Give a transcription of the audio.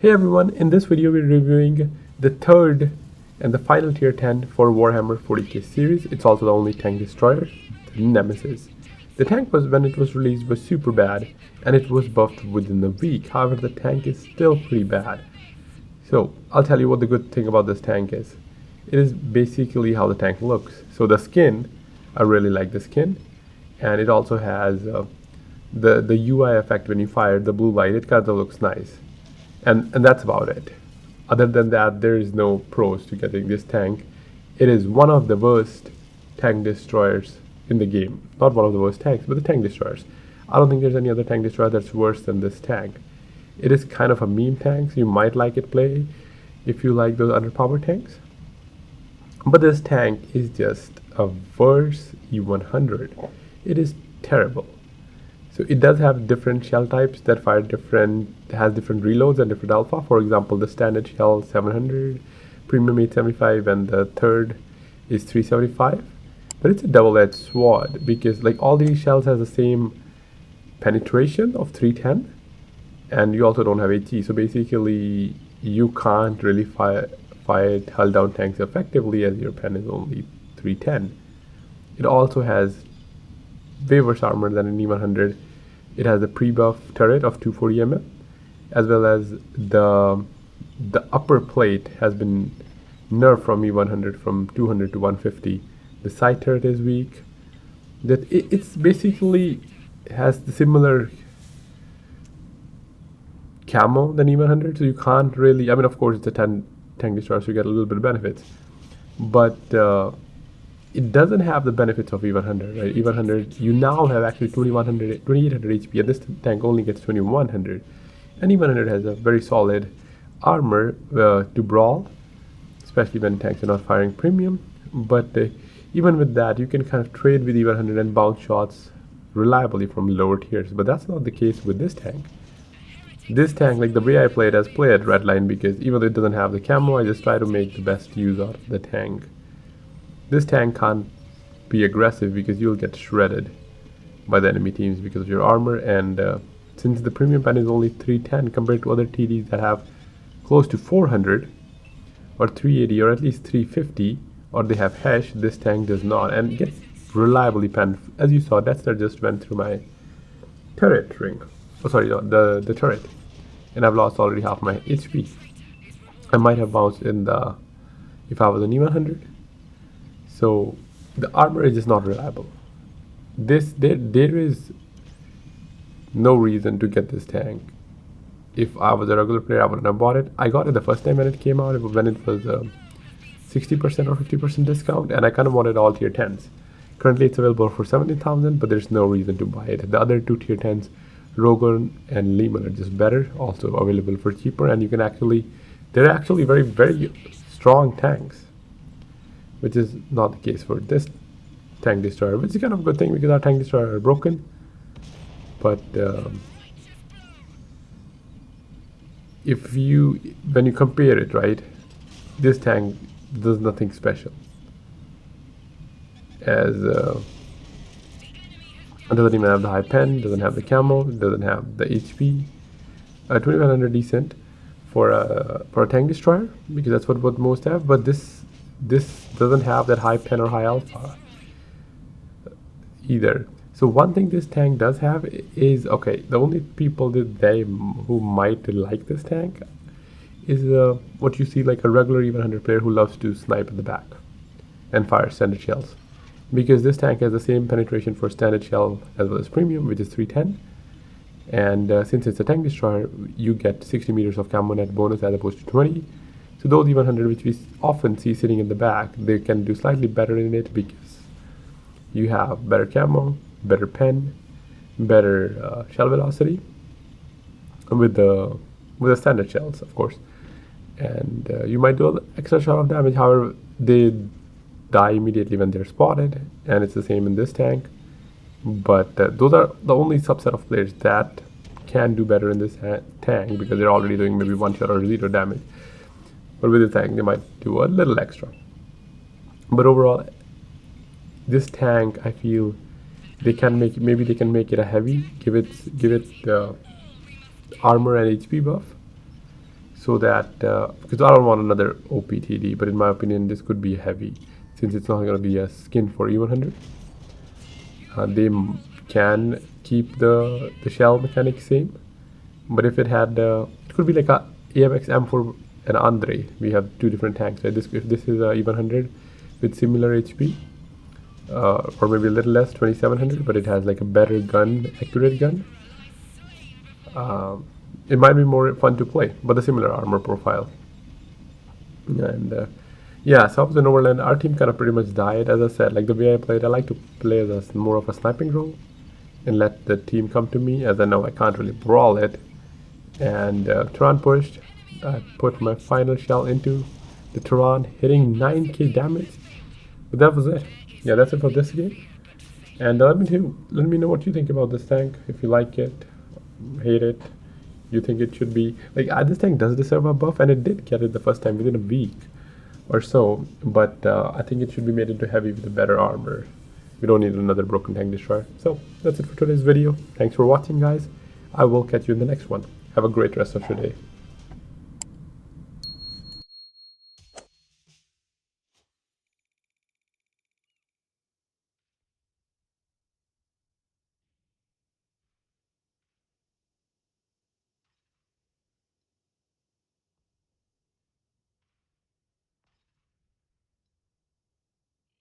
Hey everyone, in this video we're reviewing the third and the final tier 10 for Warhammer 40k series. It's also the only tank destroyer, the Nemesis. The tank was, when it was released, was super bad and it was buffed within a week. However, the tank is still pretty bad. So I'll tell you what the good thing about this tank is. It is basically how the tank looks. So the skin, I really like the skin, and it also has the UI effect when you fire the blue light. It kind of looks nice. And that's about it. Other than that, there is no pros to getting this tank. It is one of the worst tank destroyers in the game. Not one of the worst tanks, but the tank destroyers. I don't think there's any other tank destroyer that's worse than this tank. It is kind of a meme tank, so you might like it play if you like those underpowered tanks. But this tank is just a worse E100. It is terrible. So it does have different shell types that fire different, has different reloads and different alpha. For example, the standard shell 700, premium 875, and the third is 375. But it's a double-edged sword because like all these shells has the same penetration of 310, and you also don't have HE. So basically, you can't really fight hull down tanks effectively as your pen is only 310. It also has way worse armor than an E100. It has a pre-buff turret of 240 mm, as well as the upper plate has been nerfed from E100 from 200 to 150. The side turret is weak. It's basically has the similar camo than E100, so you can't really. I mean, of course, it's a tank destroyer, so you get a little bit of benefits, but it doesn't have the benefits of E100, right? E100, you now have actually 2800 HP, and this tank only gets 2100. And E100 has a very solid armor to brawl, especially when tanks are not firing premium. But even with that, you can kind of trade with E100 and bounce shots reliably from lower tiers. But that's not the case with this tank. This tank, like the way I play it, as play at Redline, because even though it doesn't have the camo, I just try to make the best use out of the tank. This tank can't be aggressive because you'll get shredded by the enemy teams because of your armor, and since the premium pen is only 310 compared to other TDs that have close to 400 or 380 or at least 350, or they have hash, this tank does not, and gets reliably penned. As you saw, Deathstar just went through my turret ring. Oh sorry, no, the turret, and I've lost already half my HP. I might have bounced in the if I was an E100. So the armor is just not reliable. There is no reason to get this tank. If I was a regular player, I wouldn't have bought it. I got it the first time when it came out, when it was 60% or 50% discount, and I kind of wanted all tier 10s. Currently it's available for 17,000, but there's no reason to buy it. The other two tier 10s, Rogan and Lehman, are just better, also available for cheaper, and you can actually, they're actually very, very strong tanks, which is not the case for this tank destroyer, which is kind of a good thing because our tank destroyer are broken. But when you compare it, right, this tank does nothing special. As it doesn't even have the high pen, doesn't have the camo, doesn't have the HP. 2100 decent for a tank destroyer because that's what most have, but this doesn't have that high pen or high alpha either. So one thing this tank does have is, okay, the only people who might like this tank is what you see like a regular E100 player who loves to snipe at the back and fire standard shells, because this tank has the same penetration for standard shell as well as premium, which is 310. And since it's a tank destroyer, you get 60 meters of camo net bonus as opposed to 20. So those E100 which we often see sitting in the back, they can do slightly better in it because you have better camo, better pen, better shell velocity with the standard shells, of course. And you might do an extra shot of damage. However, they die immediately when they're spotted, and it's the same in this tank. But those are the only subset of players that can do better in this tank because they're already doing maybe 1 shot or 0 damage. But with the tank, they might do a little extra. But overall, this tank, I feel they can make it a heavy, give it armor and HP buff. so that because I don't want another OPTD, but in my opinion this could be heavy since it's not going to be a skin for E100. They can keep the shell mechanic same, but if it had it could be like a AMX M4 and Andre. We have two different tanks, right? If this is a E100 with similar HP, or maybe a little less, 2700, but it has like a better gun, accurate gun, it might be more fun to play, but a similar armor profile. And yeah, South and Overland, our team kind of pretty much died. As I said, like the way I played, I like to play as more of a sniping role and let the team come to me, as I know I can't really brawl it. And Turan pushed. I put my final shell into the Turan, hitting 9k damage. But that was it. Yeah, that's it for this game. And let me know what you think about this tank. If you like it, hate it, you think it should be like this tank does deserve a buff, and it did get it the first time within a week or so. But I think it should be made into heavy with a better armor. We don't need another broken tank destroyer. So that's it for today's video. Thanks for watching, guys. I will catch you in the next one. Have a great rest of your day.